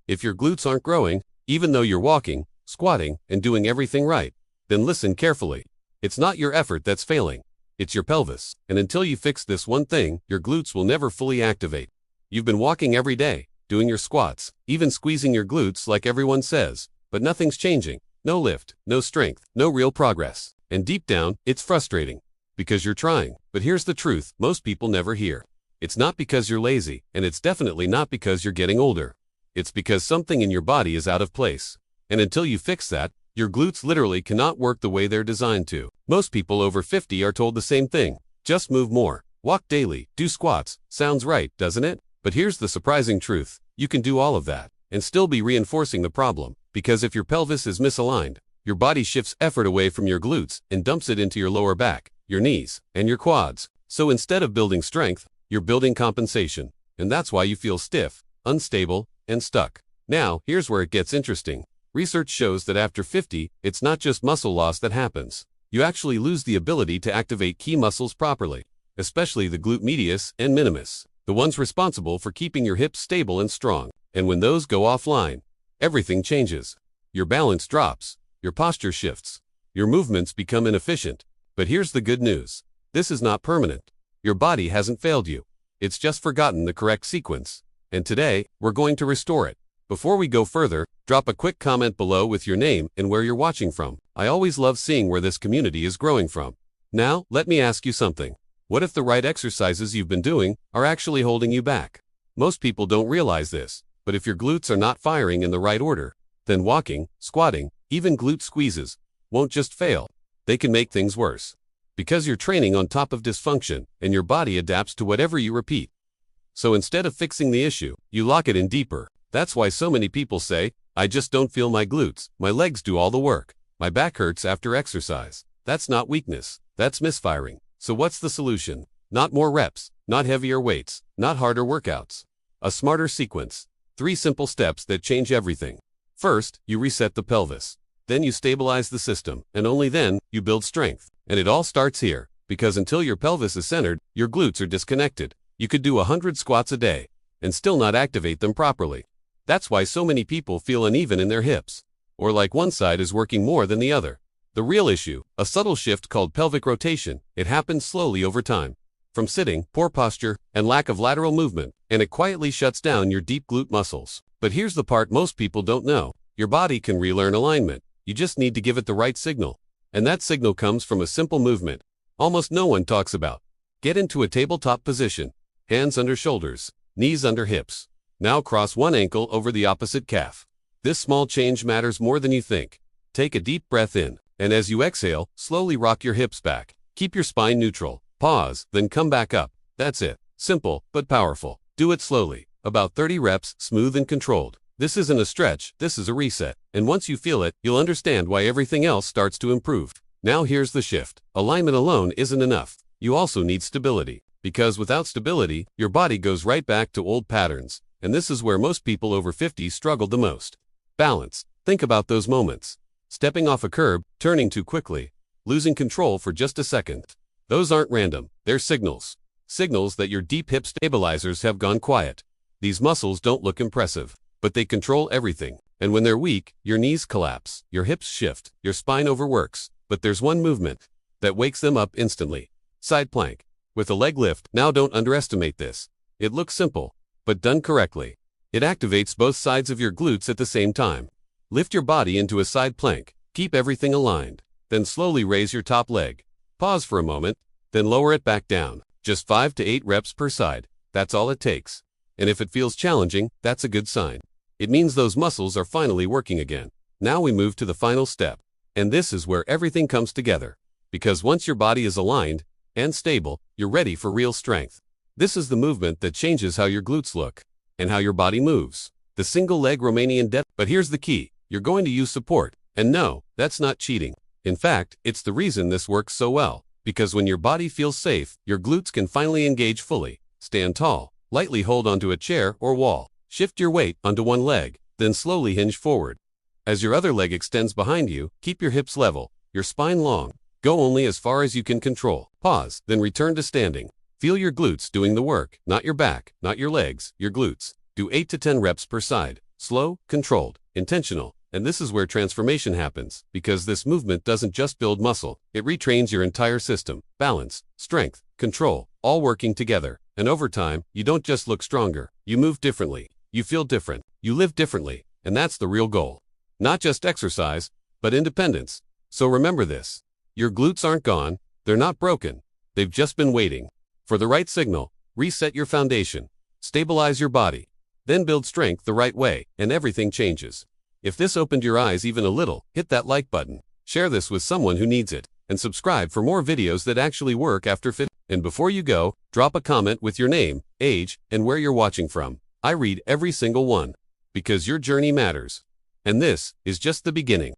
If your glutes aren't growing, even though you're walking, squatting, and doing everything right, then listen carefully. It's not your effort that's failing. It's your pelvis. And until you fix this one thing, your glutes will never fully activate. You've been walking every day, doing your squats, even squeezing your glutes like everyone says, but nothing's changing. No lift, no strength, no real progress. And deep down, it's frustrating. Because you're trying. But here's the truth most people never hear. It's not because you're lazy, and it's definitely not because you're getting older. It's because something in your body is out of place. And until you fix that, your glutes literally cannot work the way they're designed to. Most people over 50 are told the same thing. Just move more. Walk daily. Do squats. Sounds right, doesn't it? But here's the surprising truth. You can do all of that and still be reinforcing the problem. Because if your pelvis is misaligned, your body shifts effort away from your glutes and dumps it into your lower back, your knees, and your quads. So instead of building strength, you're building compensation. And that's why you feel stiff, unstable, and stuck. Now, here's where it gets interesting. Research shows that after 50, it's not just muscle loss that happens. You actually lose the ability to activate key muscles properly, especially the glute medius and minimus, the ones responsible for keeping your hips stable and strong. And when those go offline, everything changes. Your balance drops, your posture shifts, your movements become inefficient. But here's the good news. This is not permanent. Your body hasn't failed you. It's just forgotten the correct sequence. And today, we're going to restore it. Before we go further, drop a quick comment below with your name and where you're watching from. I always love seeing where this community is growing from. Now, let me ask you something. What if the right exercises you've been doing are actually holding you back? Most people don't realize this, but if your glutes are not firing in the right order, then walking, squatting, even glute squeezes, won't just fail. They can make things worse. Because you're training on top of dysfunction, and your body adapts to whatever you repeat. So instead of fixing the issue, you lock it in deeper. That's why so many people say, I just don't feel my glutes, my legs do all the work, my back hurts after exercise. That's not weakness, that's misfiring. So what's the solution? Not more reps, not heavier weights, not harder workouts. A smarter sequence. 3 simple steps that change everything. First, you reset the pelvis. Then you stabilize the system, and only then, you build strength. And it all starts here, because until your pelvis is centered, your glutes are disconnected. You could do 100 squats a day, and still not activate them properly. That's why so many people feel uneven in their hips, or like one side is working more than the other. The real issue, a subtle shift called pelvic rotation, it happens slowly over time. From sitting, poor posture, and lack of lateral movement, and it quietly shuts down your deep glute muscles. But here's the part most people don't know. Your body can relearn alignment. You just need to give it the right signal. And that signal comes from a simple movement almost no one talks about. Get into a tabletop position, hands under shoulders, knees under hips. Now cross one ankle over the opposite calf. This small change matters more than you think. Take a deep breath in, and as you exhale, slowly rock your hips back. Keep your spine neutral. Pause, then come back up. That's it. Simple, but powerful. Do it slowly. About 30 reps, smooth and controlled. This isn't a stretch, this is a reset. And once you feel it, you'll understand why everything else starts to improve. Now here's the shift. Alignment alone isn't enough. You also need stability. Because without stability, your body goes right back to old patterns. And this is where most people over 50 struggle the most. Balance. Think about those moments. Stepping off a curb, turning too quickly, losing control for just a second. Those aren't random, they're signals. Signals that your deep hip stabilizers have gone quiet. These muscles don't look impressive, but they control everything. And when they're weak, your knees collapse, your hips shift, your spine overworks. But there's one movement that wakes them up instantly. Side plank. With a leg lift. Now don't underestimate this. It looks simple, but done correctly, it activates both sides of your glutes at the same time. Lift your body into a side plank. Keep everything aligned. Then slowly raise your top leg. Pause for a moment, then lower it back down. Just 5 to 8 reps per side. That's all it takes. And if it feels challenging, that's a good sign. It means those muscles are finally working again. Now we move to the final step. And this is where everything comes together. Because once your body is aligned and stable, you're ready for real strength. This is the movement that changes how your glutes look and how your body moves. The single leg Romanian deadlift. But here's the key. You're going to use support. And no, that's not cheating. In fact, it's the reason this works so well. Because when your body feels safe, your glutes can finally engage fully. Stand tall. Lightly hold onto a chair or wall. Shift your weight onto one leg, then slowly hinge forward. As your other leg extends behind you, keep your hips level, your spine long. Go only as far as you can control. Pause, then return to standing. Feel your glutes doing the work, not your back, not your legs, your glutes. Do 8 to 10 reps per side. Slow, controlled, intentional. And this is where transformation happens, because this movement doesn't just build muscle, it retrains your entire system. Balance, strength, control, all working together. And over time, you don't just look stronger, you move differently, you feel different, you live differently, and that's the real goal. Not just exercise, but independence. So remember this. Your glutes aren't gone, they're not broken. They've just been waiting for the right signal. Reset your foundation, stabilize your body, then build strength the right way, and everything changes. If this opened your eyes even a little, hit that like button, share this with someone who needs it, and subscribe for more videos that actually work after fit. And before you go, drop a comment with your name, age, and where you're watching from. I read every single one, because your journey matters. And this is just the beginning.